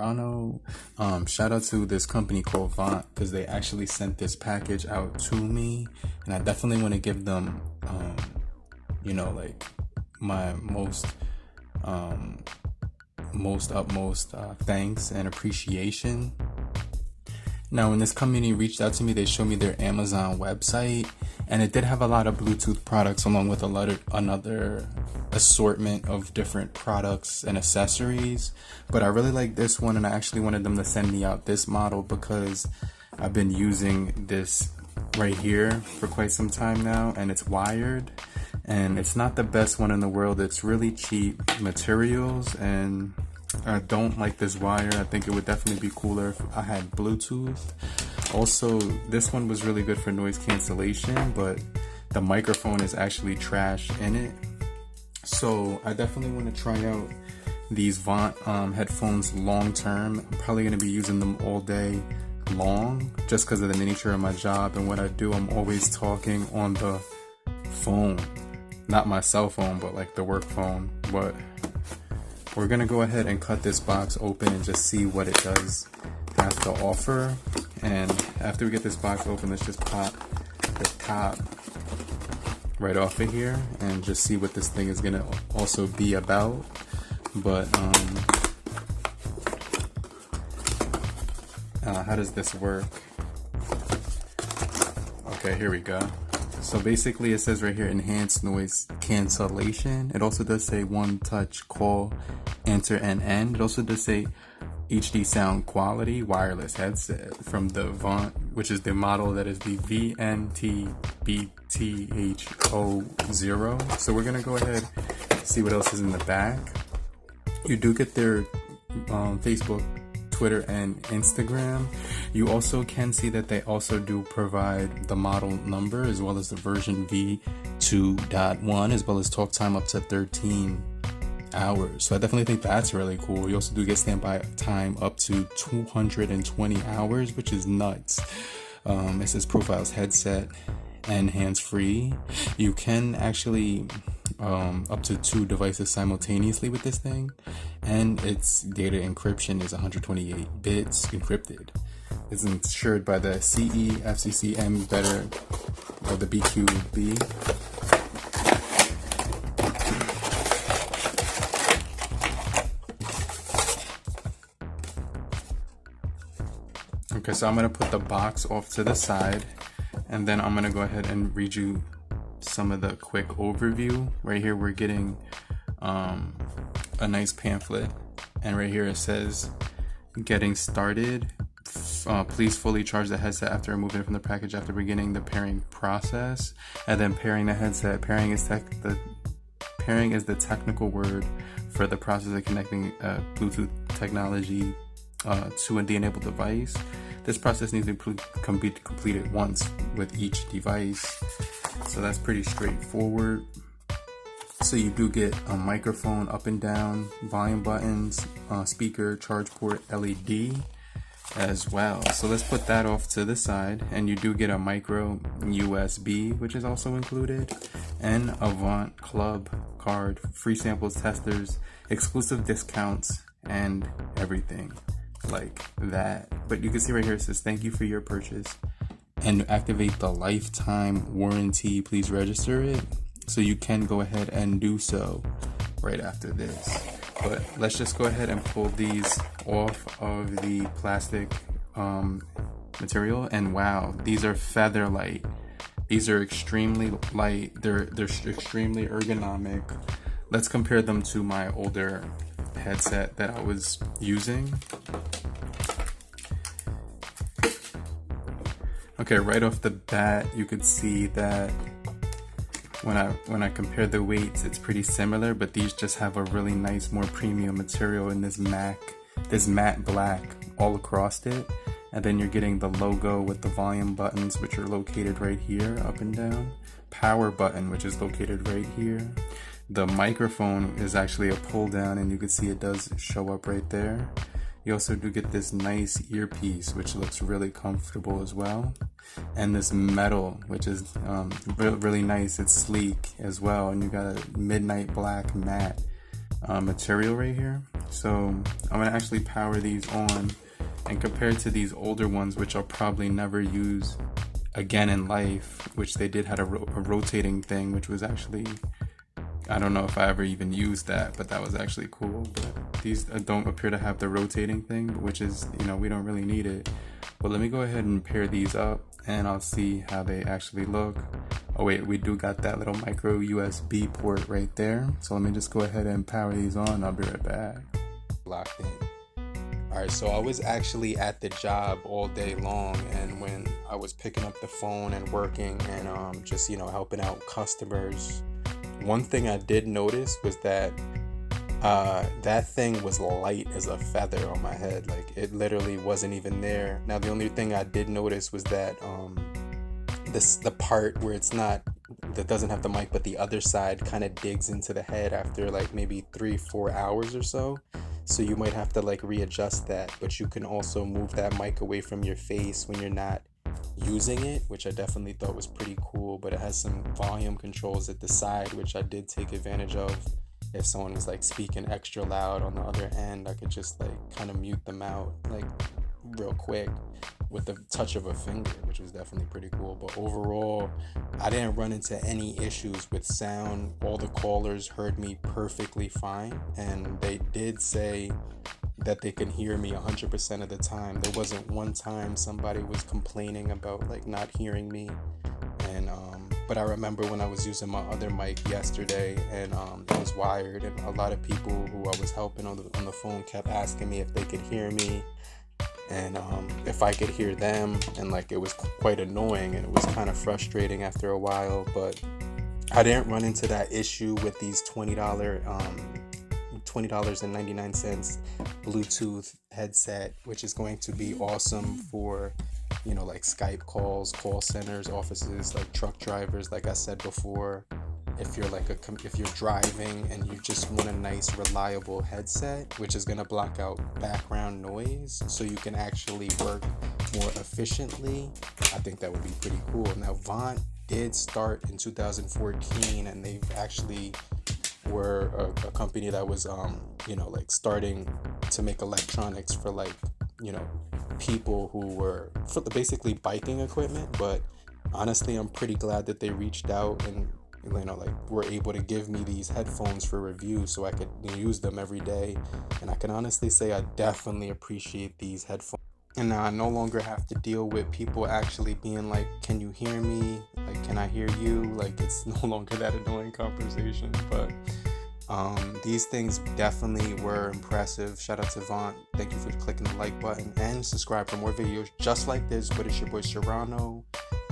Toronto. Shout out to this company called Vont, because they actually sent this package out to me, and I definitely want to give them like my most utmost thanks and appreciation. Now, when this company reached out to me, they showed me their Amazon website, and it did have a lot of Bluetooth products along with another assortment of different products and accessories. But I really like this one, and I actually wanted them to send me out this model because I've been using this right here for quite some time now, and it's wired, and it's not the best one in the world. It's really cheap materials, and I don't like this wire. I think it would definitely be cooler if I had Bluetooth. Also, this one was really good for noise cancellation, but the microphone is actually trash in it. So I definitely want to try out these Vont headphones long term. I'm probably going to be using them all day long just because of the nature of my job and what I do. I'm always talking on the phone, not my cell phone, but like the work phone. But we're gonna go ahead and cut this box open and just see what it does have to offer. And after we get this box open, let's just pop the top right off of here and just see what this thing is gonna also be about. But how does this work? Okay, here we go. So basically it says right here, enhanced noise cancellation. It also does say one touch call, enter and end. It also does say HD sound quality wireless headset from the Vont, which is the model that is the VNTBTH0. So we're gonna go ahead and see what else is in the back. You do get their Facebook, Twitter, and Instagram. You also can see that they also do provide the model number as well as the version V2.1, as well as talk time up to 13 hours. So I definitely think that's really cool. You also do get standby time up to 220 hours, which is nuts. It says profiles headset and hands-free. You can actually up to 2 devices simultaneously with this thing, and its data encryption is 128 bits encrypted. It's insured by the CE FCC better or the BQB. Okay, so I'm gonna put the box off to the side, and then I'm gonna go ahead and read you some of the quick overview. Right here we're getting a nice pamphlet, and right here it says getting started. Please fully charge the headset after removing it from the package after beginning the pairing process. And then pairing the headset. Pairing is the technical word for the process of connecting Bluetooth technology to the enabled device. This process needs to be completed once with each device. So that's pretty straightforward. So you do get a microphone up and down, volume buttons, speaker, charge port, LED as well. So let's put that off to the side, and you do get a micro USB, which is also included, and a Vont Club card, free samples, testers, exclusive discounts, and everything like that. But you can see right here it says thank you for your purchase, and to activate the lifetime warranty, please register it. So you can go ahead and do so right after this. But let's just go ahead and pull these off of the plastic material, and wow, these are feather light. These are extremely light. They're extremely ergonomic. Let's compare them to my older headset that I was using. Okay, right off the bat, you could see that when I compare the weights, it's pretty similar, but these just have a really nice, more premium material in this matte black all across it. And then you're getting the logo with the volume buttons, which are located right here, up and down. Power button, which is located right here. The microphone is actually a pull down, and you can see it does show up right there. You also do get this nice earpiece, which looks really comfortable as well. And this metal, which is really nice. It's sleek as well. And you got a midnight black matte material right here. So I'm gonna actually power these on, and compared to these older ones, which I'll probably never use again in life, which they did had a rotating thing, which was actually, I don't know if I ever even used that, but that was actually cool. But these don't appear to have the rotating thing, which is, you know, we don't really need it. But let me go ahead and pair these up and I'll see how they actually look. Oh wait, we do got that little micro USB port right there. So let me just go ahead and power these on. I'll be right back. Locked in. Alright, so I was actually at the job all day long, and when I was picking up the phone and working and just, you know, helping out customers, one thing I did notice was that that thing was light as a feather on my head. Like, it literally wasn't even there. Now, the only thing I did notice was that the part where it's not, that doesn't have the mic, but the other side kind of digs into the head after like maybe 3-4 hours or so. So you might have to like readjust that, but you can also move that mic away from your face when you're not using it, which I definitely thought was pretty cool. But it has some volume controls at the side, which I did take advantage of. If someone was like speaking extra loud on the other end, I could just like kind of mute them out like real quick with the touch of a finger, which was definitely pretty cool. But overall, I didn't run into any issues with sound. All the callers heard me perfectly fine, and they did say that they can hear me 100% of the time. There wasn't one time somebody was complaining about like not hearing me. And but I remember when I was using my other mic yesterday, and it was wired, and a lot of people who I was helping on the phone kept asking me if they could hear me and if I could hear them, and like it was quite annoying and it was kind of frustrating after a while. But I didn't run into that issue with these $20.99 Bluetooth headset, which is going to be awesome for, you know, like Skype calls, call centers, offices, like truck drivers. Like I said before, if you're like if you're driving and you just want a nice reliable headset, which is going to block out background noise so you can actually work more efficiently, I think that would be pretty cool. Now, Vont did start in 2014, and they've actually were a company that was you know, like starting to make electronics for like, you know, people who were for basically biking equipment. But honestly, I'm pretty glad that they reached out and, you know, like were able to give me these headphones for review so I could use them every day. And I can honestly say I definitely appreciate these headphones. And now I no longer have to deal with people actually being like, can you hear me? Like, can I hear you? Like, it's no longer that annoying conversation. But these things definitely were impressive. Shout out to Vont. Thank you for clicking the like button and subscribe for more videos just like this. But it's your boy Serrano,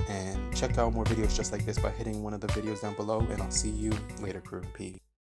and check out more videos just like this by hitting one of the videos down below, and I'll see you later, crew. Peace.